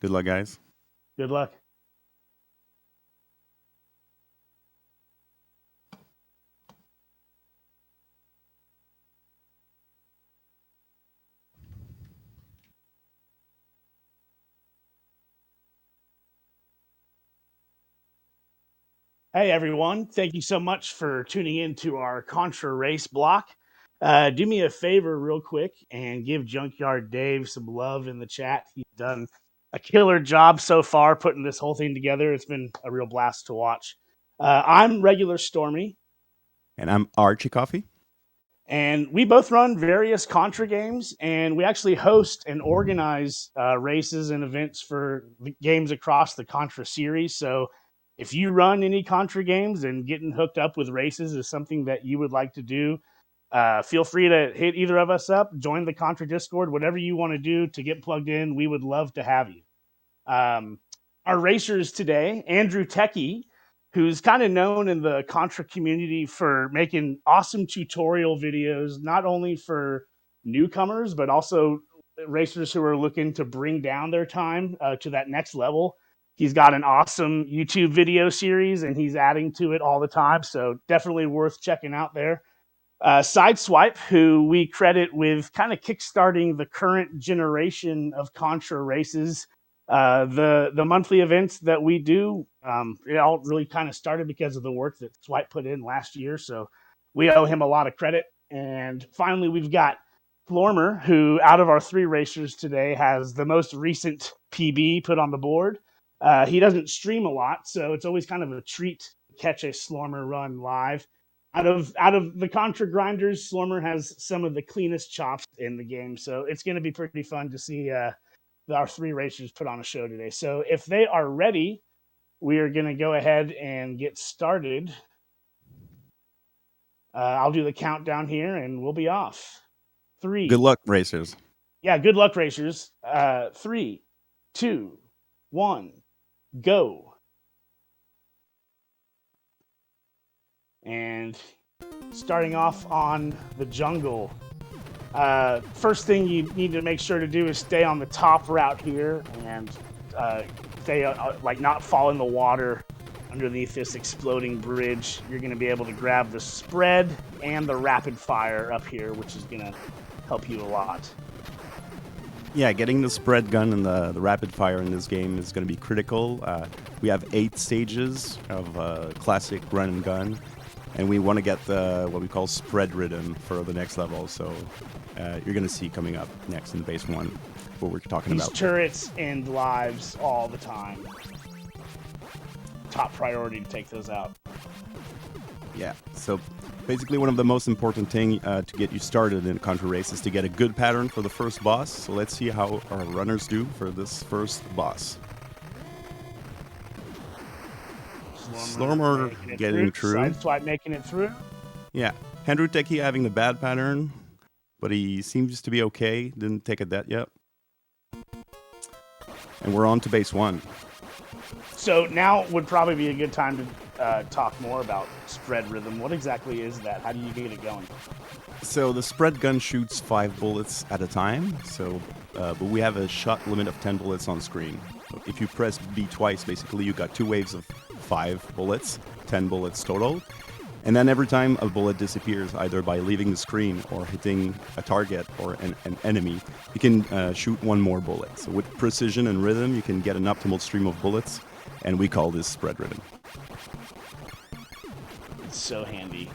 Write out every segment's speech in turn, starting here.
Good luck, guys. Good luck. Hey, everyone. Thank you so much for tuning in to our Contra race block. Do me a favor, real quick, and give Junkyard Dave some love in the chat. He's done a killer job so far putting this whole thing together. It's been a real blast to watch. I'm regular Stormy, And I'm Archie Coffee. and we both run various Contra games, and we actually host and organize races and events for games across the Contra series. So if you run any Contra games and getting hooked up with races is something that you would like to do, feel free to hit either of us up, join the Contra Discord, whatever you want to do to get plugged in. We would love to have you. Our racers today, Andrew Techie, who's kind of known in the Contra community for making awesome tutorial videos, not only for newcomers, but also racers who are looking to bring down their time to that next level. He's got an awesome YouTube video series, and he's adding to it all the time, so definitely worth checking out there. Sideswipe, who we credit with kind of kickstarting the current generation of Contra races. The monthly events that we do, it all really kind of started because of the work that Swipe put in last year, so we owe him a lot of credit. And finally, we've got Flormer, who out of our three racers today has the most recent PB put on the board. He doesn't stream a lot, so it's always kind of a treat to catch a Slormer run live. Out of the Contra grinders, Slormer has some of the cleanest chops in the game, so it's going to be pretty fun to see our three racers put on a show today. So if they are ready, we are going to go ahead and get started. I'll do the countdown here, and we'll be off. 3. Good luck, racers. Yeah, good luck, racers. 3, 2, 1, go. And starting off on the jungle. First thing you need to make sure to do is stay on the top route here and stay not fall in the water underneath this exploding bridge. You're going to be able to grab the spread and the rapid fire up here, which is going to help you a lot. Yeah, getting the spread gun and the rapid fire in this game is going to be critical. We have 8 stages of classic run and gun, and we want to get the what we call spread rhythm for the next level. So you're going to see coming up next in base 1 what we're talking about. These turrets end lives all the time. Top priority to take those out. Yeah, so basically one of the most important things to get you started in a Contra race is to get a good pattern for the first boss. So let's see how our runners do for this first boss. Slormer getting through. Sideswipe making it through. Yeah, Andrew Techie having the bad pattern, but he seems to be okay. Didn't take a death yet. And we're on to base 1. So now would probably be a good time to talk more about spread rhythm. What exactly is that? How do you get it going? So the spread gun shoots 5 bullets at a time. So, but we have a shot limit of 10 bullets on screen. So if you press B twice, basically you got 2 waves of 5 bullets, 10 bullets total. And then every time a bullet disappears, either by leaving the screen or hitting a target or an enemy, you can shoot 1 more bullet. So with precision and rhythm, you can get an optimal stream of bullets, and we call this spread rhythm. It's so handy.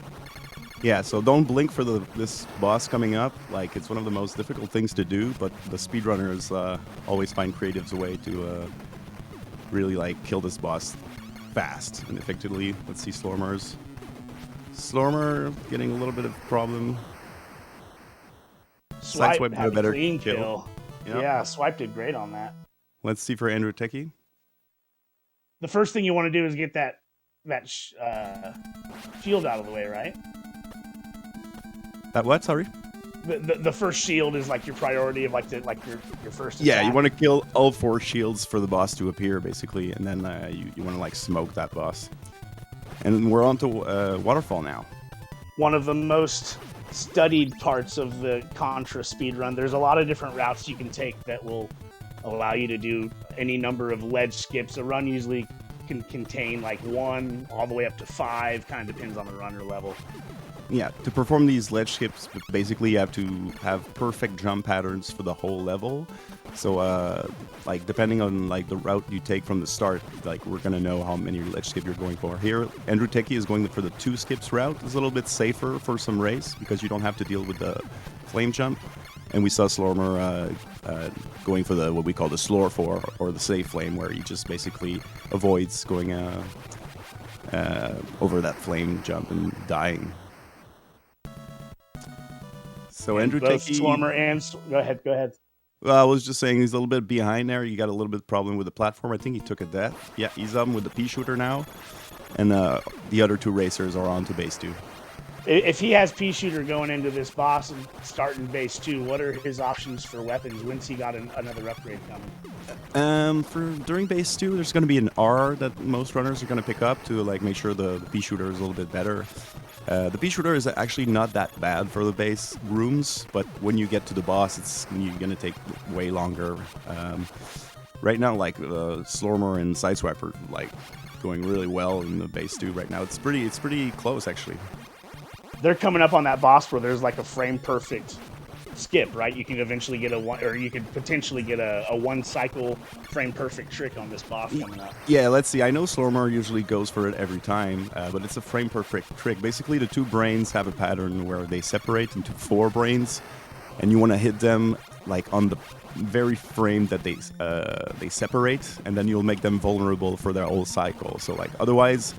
Yeah, so don't blink for this boss coming up. Like, it's one of the most difficult things to do, but the speedrunners always find creative way to really kill this boss fast and effectively. Let's see Slormer's. Slormer getting a little bit of problem. Swipe did had a better clean kill. Yep. Yeah, Swipe did great on that. Let's see for Andrew Techie. The first thing you want to do is get that shield out of the way, right? That what? Sorry. The first shield is like your priority of your first attack. Yeah, you want to kill all 4 shields for the boss to appear, basically, and then you want to smoke that boss. And we're on to Waterfall now. One of the most studied parts of the Contra speedrun. There's a lot of different routes you can take that will allow you to do any number of ledge skips. A run usually can contain like 1 all the way up to 5, kind of depends on the runner level. Yeah, to perform these ledge skips, basically you have to have perfect jump patterns for the whole level. So, like, depending on like the route you take from the start, like we're gonna know how many ledge skip you're going for. Here, Andrew Techie is going for the 2 skips route. It's a little bit safer for some race because you don't have to deal with the flame jump. And we saw Slormer going for what we call the Slor 4 or the save flame, where he just basically avoids going over that flame jump and dying. So Andrew Techie, Slormer and go ahead. Well, I was just saying he's a little bit behind there. You got a little bit of problem with the platform. I think he took a death. Yeah, he's up with the pea shooter now, and the other 2 racers are on to base 2. If he has pea shooter going into this boss and starting base 2, what are his options for weapons? When's he got another upgrade coming? During base 2, there's going to be an R that most runners are going to pick up to like make sure the pea shooter is a little bit better. The pea shooter is actually not that bad for the base rooms, but when you get to the boss, you're going to take way longer. Right now, like Slormer and Sideswipe are like going really well in the base 2 right now. It's pretty close actually. They're coming up on that boss where there's like a frame perfect skip, right? You can eventually get you could potentially get a 1 cycle frame perfect trick on this boss coming up. Yeah, let's see. I know Slormer usually goes for it every time, but it's a frame perfect trick. Basically, the 2 brains have a pattern where they separate into 4 brains, and you want to hit them like on the very frame that they separate, and then you'll make them vulnerable for their whole cycle. So like otherwise,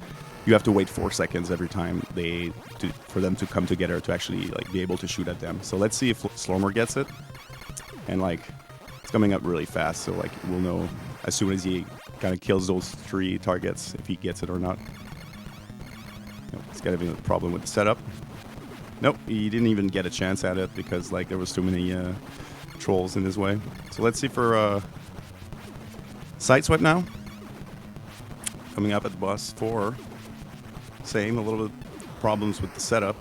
you have to wait 4 seconds every time for them to come together to actually like be able to shoot at them. So let's see if Slormer gets it, and like it's coming up really fast. So like we'll know as soon as he kind of kills those 3 targets if he gets it or not. Nope, he's got a problem with the setup. Nope, he didn't even get a chance at it because like there was too many trolls in his way. So let's see for Sideswipe now. Coming up at the boss 4. Same, a little bit problems with the setup.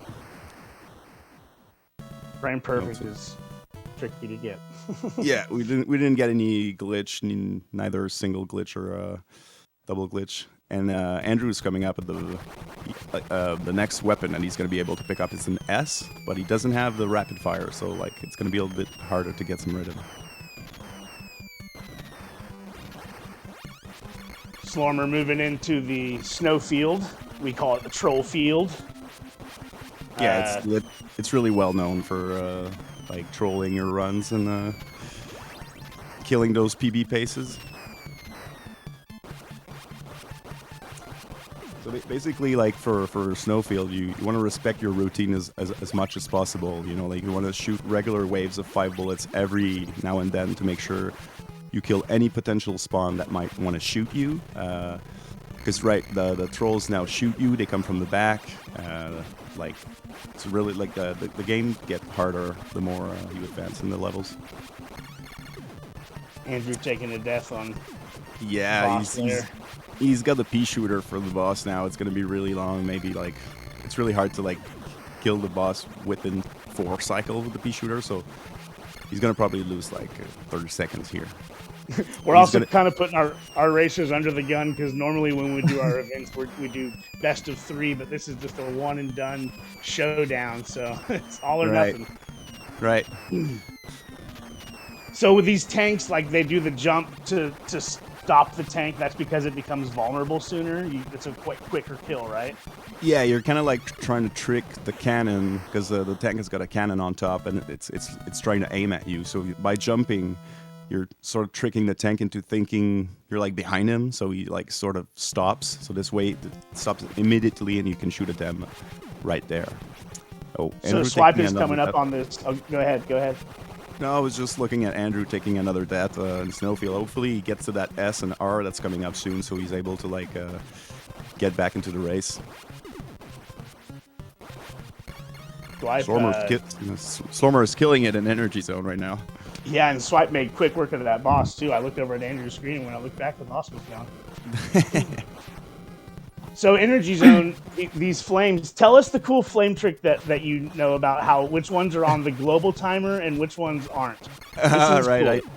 Frame perfect is tricky to get. Yeah, we didn't get any glitch, neither single glitch or double glitch. And Andrew's coming up at the next weapon that he's going to be able to pick up is an S, but he doesn't have the rapid fire, so like it's going to be a little bit harder to get some rid of. Slormer moving into the snow field. We call it the troll field. Yeah, it's really well known for like trolling your runs and killing those PB paces. So basically, like for Snowfield, you want to respect your routine as much as possible. You know, like you want to shoot regular waves of 5 bullets every now and then to make sure you kill any potential spawn that might want to shoot you. Because the trolls now shoot you. They come from the back. Like it's really like the game get harder the more you advance in the levels. Andrew taking a death on. Yeah, he's got the pea shooter for the boss now. It's gonna be really long. Maybe like it's really hard to like kill the boss within 4 cycles with the pea shooter. So he's gonna probably lose like 30 seconds here. We're also kind of putting our racers under the gun because normally when we do our events, we do best of 3, but this is just a one and done showdown. So it's all or nothing. Right. So with these tanks, like they do the jump to stop the tank. That's because it becomes vulnerable sooner. It's a quicker kill, right? Yeah, you're kind of like trying to trick the cannon because the tank has got a cannon on top and it's trying to aim at you. So by jumping, you're sort of tricking the tank into thinking you're like behind him, so he like sort of stops. So this way it stops immediately and you can shoot at them right there. Oh, so Swipe is coming up on this. Oh, go ahead. No, I was just looking at Andrew taking another death in Snowfield. Hopefully he gets to that S and R that's coming up soon, so he's able to like get back into the race. Slormer is killing it in Energy Zone right now. Yeah, and Swipe made quick work of that boss, too. I looked over at Andrew's screen, and when I looked back, the boss was gone. So, Energy Zone, these flames, tell us the cool flame trick that you know about which ones are on the global timer and which ones aren't. Right. Cool.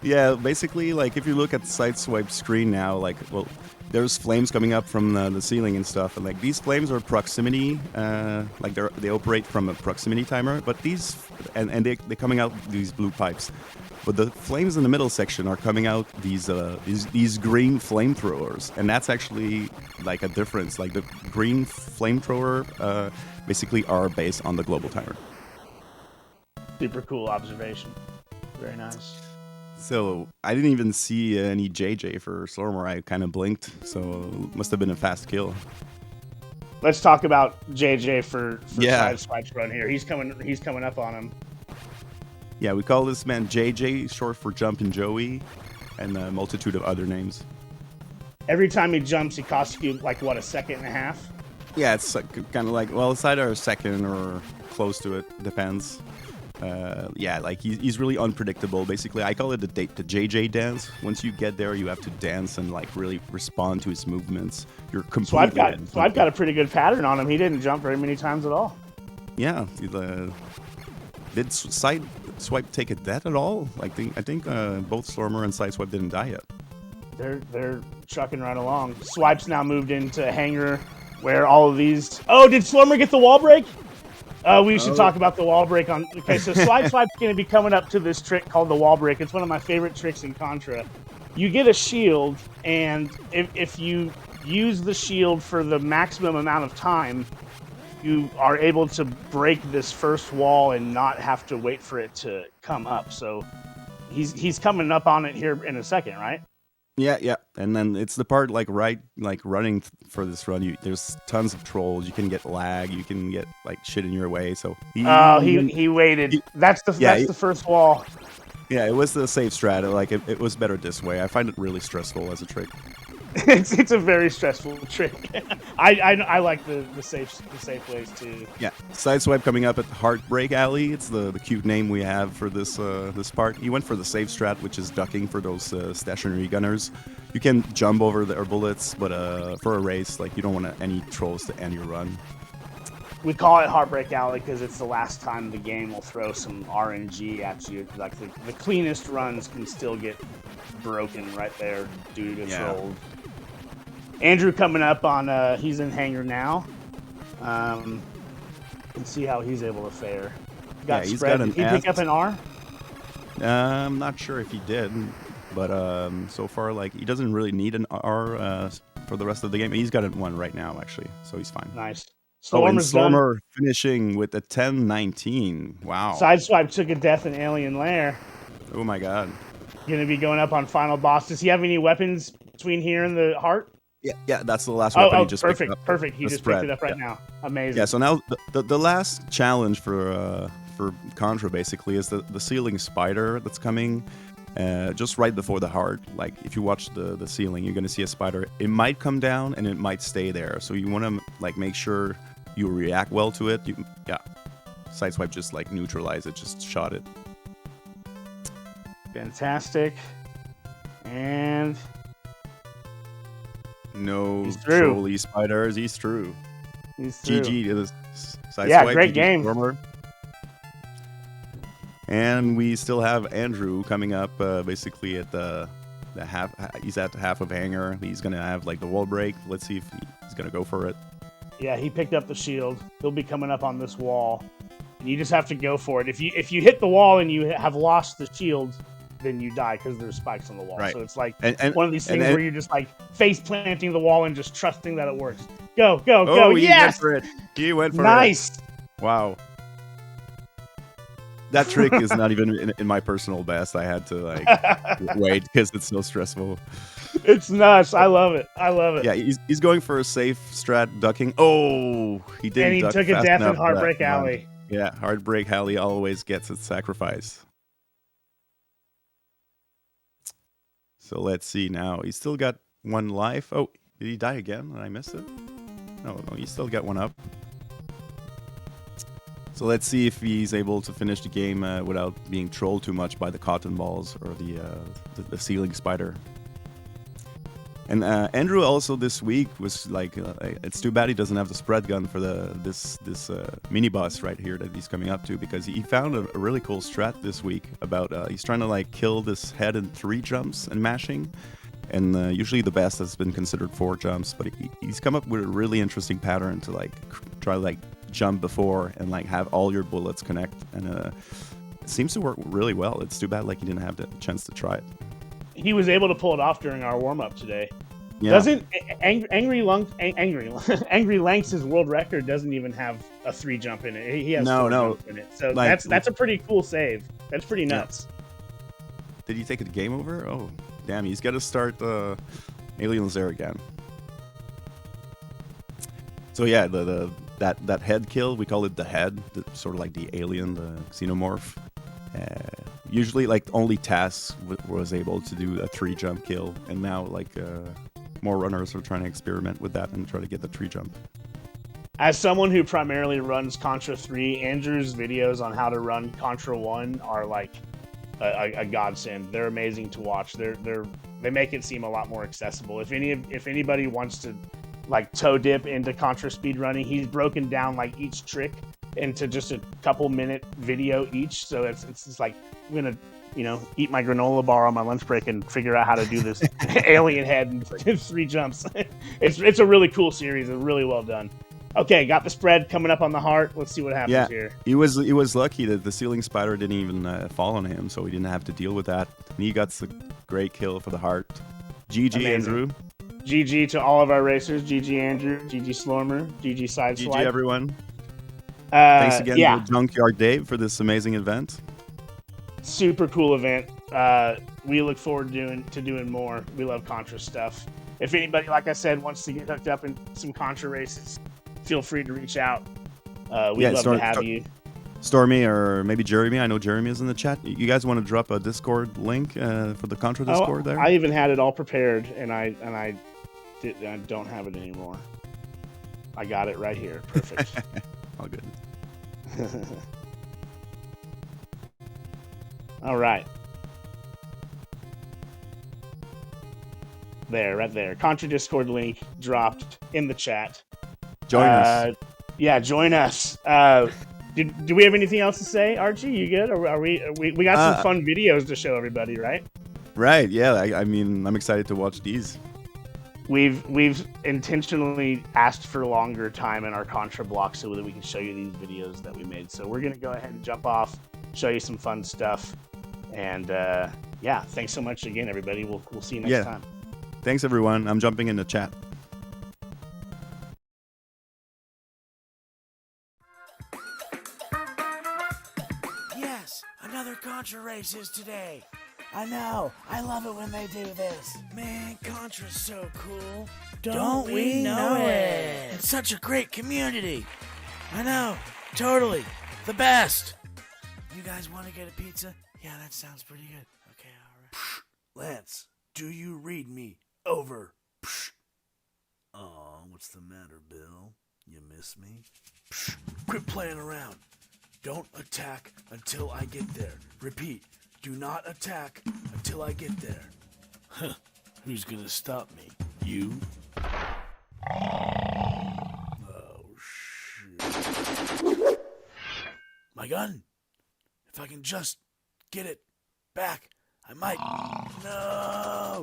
Yeah, basically, like if you look at the Sideswipe screen now, like, well, there's flames coming up from the ceiling and stuff, and like these flames are proximity, like they operate from a proximity timer. But these, and they're coming out these blue pipes, but the flames in the middle section are coming out these green flamethrowers, and that's actually like a difference. Like the green flamethrower, basically are based on the global timer. Super cool observation. Very nice. So I didn't even see any JJ for Slormer. I kind of blinked, so it must have been a fast kill. Let's talk about JJ for Yeah. Sideswipe's run here. He's coming up on him. Yeah, we call this man JJ, short for Jumpin' Joey, and a multitude of other names. Every time he jumps, he costs you like what, a second and a half? Yeah, it's kind of like, well, it's either a second or close to it, depends. Yeah, like he's really unpredictable. Basically, I call it the JJ dance. Once you get there, you have to dance and like really respond to his movements. You're completely. So I've got a pretty good pattern on him. He didn't jump very many times at all. Yeah, did Sideswipe take a death at all? Like I think both Slormer and Sideswipe didn't die yet. They're trucking right along. Swipe's now moved into hangar where all of these. Oh, did Slormer get the wall break? We should talk about the wall break on. Okay, so Swipe's going to be coming up to this trick called the wall break. It's one of my favorite tricks in Contra. You get a shield, and if you use the shield for the maximum amount of time, you are able to break this first wall and not have to wait for it to come up. So he's coming up on it here in a second, right? Yeah, and then it's the part like running for this run. There's tons of trolls. You can get lag. You can get like shit in your way. So he waited. That's the first wall. Yeah, it was the safe strat. Like it was better this way. I find it really stressful as a trick. It's a very stressful trick. I like the safe ways too. Yeah, Sideswipe coming up at Heartbreak Alley. It's the cute name we have for this part. He went for the safe strat, which is ducking for those stationary gunners. You can jump over their bullets, but for a race, like you don't want any trolls to end your run. We call it Heartbreak Alley because it's the last time the game will throw some RNG at you. Like the cleanest runs can still get broken right there due to trolls. Andrew coming up on, he's in hangar now. Let's see how he's able to fare. He's got an Did he pick up an R? I'm not sure if he did, but so far, like, he doesn't really need an R for the rest of the game. He's got one right now, actually, so he's fine. Nice. Slormer finishing with a 10-19. Wow. Sideswipe took a death in Alien Lair. Oh my god. Gonna be going up on final boss. Does he have any weapons between here and the heart? Yeah, that's the last weapon he just picked up. Perfect. He just picked it up right now. Amazing. Yeah, so now the last challenge for Contra basically is the ceiling spider that's coming just right before the heart. Like if you watch the ceiling, you're gonna see a spider. It might come down and it might stay there. So you want to like make sure you react well to it. Sideswipe just like neutralize it, just shot it. Fantastic. And no trolley spiders. He's through. GG to the Sideswipe. Yeah, great game. Stormer. And we still have Andrew coming up basically at the half. He's at the half of hangar. He's going to have like the wall break. Let's see if he's going to go for it. Yeah, he picked up the shield. He'll be coming up on this wall. And you just have to go for it. If you hit the wall and you have lost the shield, then you die because there's spikes on the wall. Right. So it's like one of these things where you're just like face planting the wall and just trusting that it works. Go. Yes! He went for it. Nice. Wow. That trick is not even in my personal best. I had to like wait because it's so stressful. It's nuts. I love it. Yeah, he's going for a safe strat ducking. Oh, he didn't. And he duck took a fast death in enough Heartbreak Alley. Yeah, Heartbreak Alley always gets its sacrifice. So let's see now. He's still got one life. Oh, did he die again? And I missed it? No, he still got one up. So let's see if he's able to finish the game without being trolled too much by the cotton balls or the ceiling spider. And Andrew also this week was like, it's too bad he doesn't have the spread gun for this mini boss right here that he's coming up to, because he found a really cool strat this week about he's trying to like kill this head in 3 jumps and mashing, and usually the best has been considered 4 jumps, but he's come up with a really interesting pattern to like try to like jump before and like have all your bullets connect, and it seems to work really well. It's too bad like he didn't have the chance to try it. He was able to pull it off during our warm-up today. Yeah. Doesn't Angry Lanks' world record doesn't even have a 3 jump in it. He has 4 jumps in it. So like, that's a pretty cool save. That's pretty nuts. Yeah. Did he take a game over? Oh, damn! He's got to start Aliens there again. So yeah, that head kill, we call it the head, sort of like the alien, the xenomorph. Usually, like only Taz was able to do a 3 jump kill, and now like more runners are trying to experiment with that and try to get the 3 jump. As someone who primarily runs Contra 3, Andrew's videos on how to run Contra 1 are like a godsend. They're amazing to watch. They make it seem a lot more accessible. If anybody wants to like toe dip into Contra speedrunning, he's broken down like each trick into just a couple minute video each. So it's just like, I'm gonna eat my granola bar on my lunch break and figure out how to do this alien head in 3 jumps. It's a really cool series. It's really well done. Okay, got the spread coming up on the heart. Let's see what happens here. He was lucky that the ceiling spider didn't even fall on him, so he didn't have to deal with that. And he got the great kill for the heart. GG, amazing. Andrew. GG to all of our racers. GG, Andrew. GG, Slormer. GG, Sideswipe. GG, everyone. Thanks again to Junkyard Dave for this amazing event. Super cool event. We look forward to doing more. We love Contra stuff. If anybody, like I said, wants to get hooked up in some Contra races, feel free to reach out. We'd love to have you. Stormy or maybe Jeremy. I know Jeremy is in the chat. You guys want to drop a Discord link for the Contra Discord there? I even had it all prepared, and I don't have it anymore. I got it right here. Perfect. All good. All right. There, right there. Contra Discord link dropped in the chat. Join us. Yeah, join us. Do we have anything else to say, Archie? You good? Or are we got some fun videos to show everybody, right? Right. Yeah. I mean, I'm excited to watch these. We've intentionally asked for longer time in our Contra block so that we can show you these videos that we made. So we're gonna go ahead and jump off, show you some fun stuff, and yeah, thanks so much again, everybody. We'll see you next time. Thanks, everyone. I'm jumping in the chat. Yes, another Contra race is today. I know. I love it when they do this. Man, Contra's so cool. Don't we know it? It's such a great community. I know. Totally. The best. You guys want to get a pizza? Yeah, that sounds pretty good. Okay, all right. Lance, do you read me? Over. Aw, what's the matter, Bill? You miss me? Quit playing around. Don't attack until I get there. Repeat. Do not attack until I get there. Huh. Who's gonna stop me? You? Oh, shit. My gun? If I can just get it back, I might. No!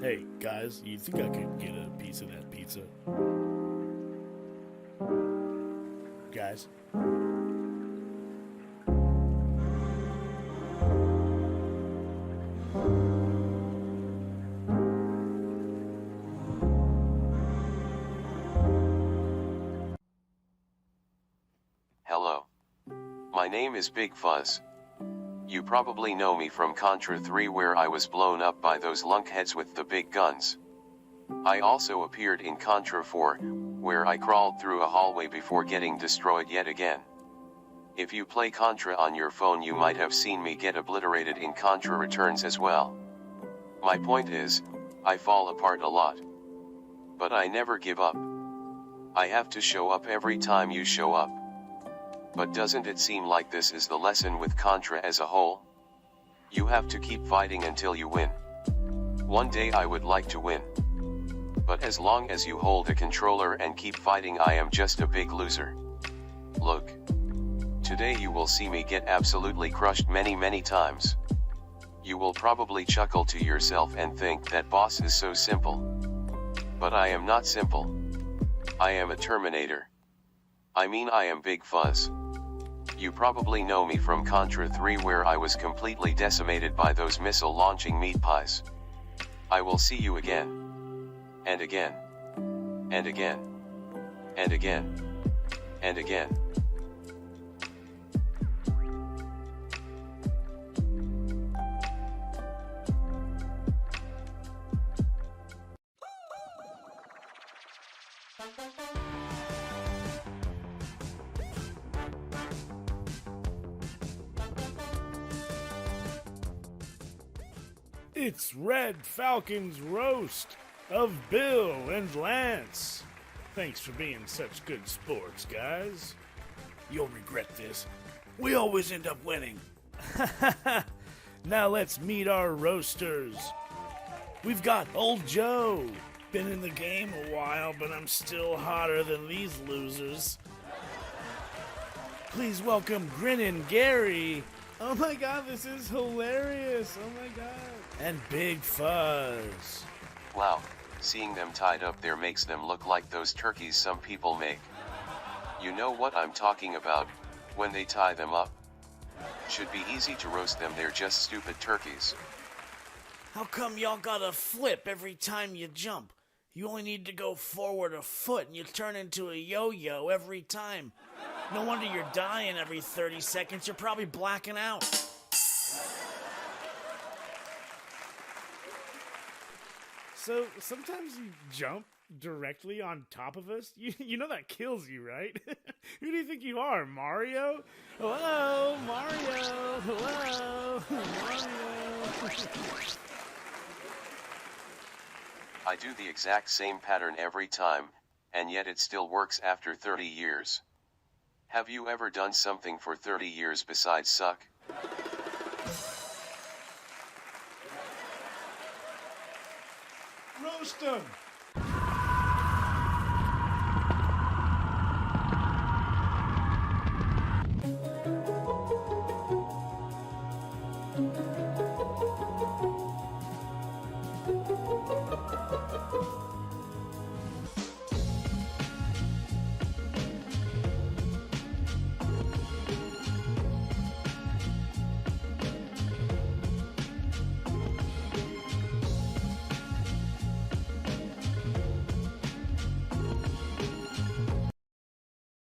Hey, guys, you think I could get a piece of that pizza? Guys? Hello. My name is Big Fuzz. You probably know me from Contra 3 where I was blown up by those lunkheads with the big guns. I also appeared in Contra 4, where I crawled through a hallway before getting destroyed yet again. If you play Contra on your phone, you might have seen me get obliterated in Contra Returns as well. My point is, I fall apart a lot. But I never give up. I have to show up every time you show up. But doesn't it seem like this is the lesson with Contra as a whole? You have to keep fighting until you win. One day I would like to win. But as long as you hold a controller and keep fighting, I am just a big loser. Look. Today you will see me get absolutely crushed many times. You will probably chuckle to yourself and think that boss is so simple. But I am not simple. I am a Terminator. I mean, I am Big Fuzz. You probably know me from Contra 3, where I was completely decimated by those missile launching meat pies. I will see you again. And again. And again. And again. And again. It's Red Falcon's roast of Bill and Lance. Thanks for being such good sports, guys. You'll regret this. We always end up winning. Now let's meet our roasters. We've got Old Joe. Been in the game a while, but I'm still hotter than these losers. Please welcome Grinnin' Gary. Oh my god, this is hilarious. Oh my god. And Big Fuzz. Wow, seeing them tied up there makes them look like those turkeys some people make. You know what I'm talking about, when they tie them up. Should be easy to roast them, they're just stupid turkeys. How come y'all gotta flip every time you jump? You only need to go forward a foot and you turn into a yo-yo every time. No wonder you're dying every 30 seconds. You're probably blacking out. So sometimes you jump directly on top of us. You know that kills you, right? Who do you think you are, Mario? Hello, Mario. Hello, Mario. I do the exact same pattern every time, and yet it still works after 30 years. Have you ever done something for 30 years besides suck? Roast 'em.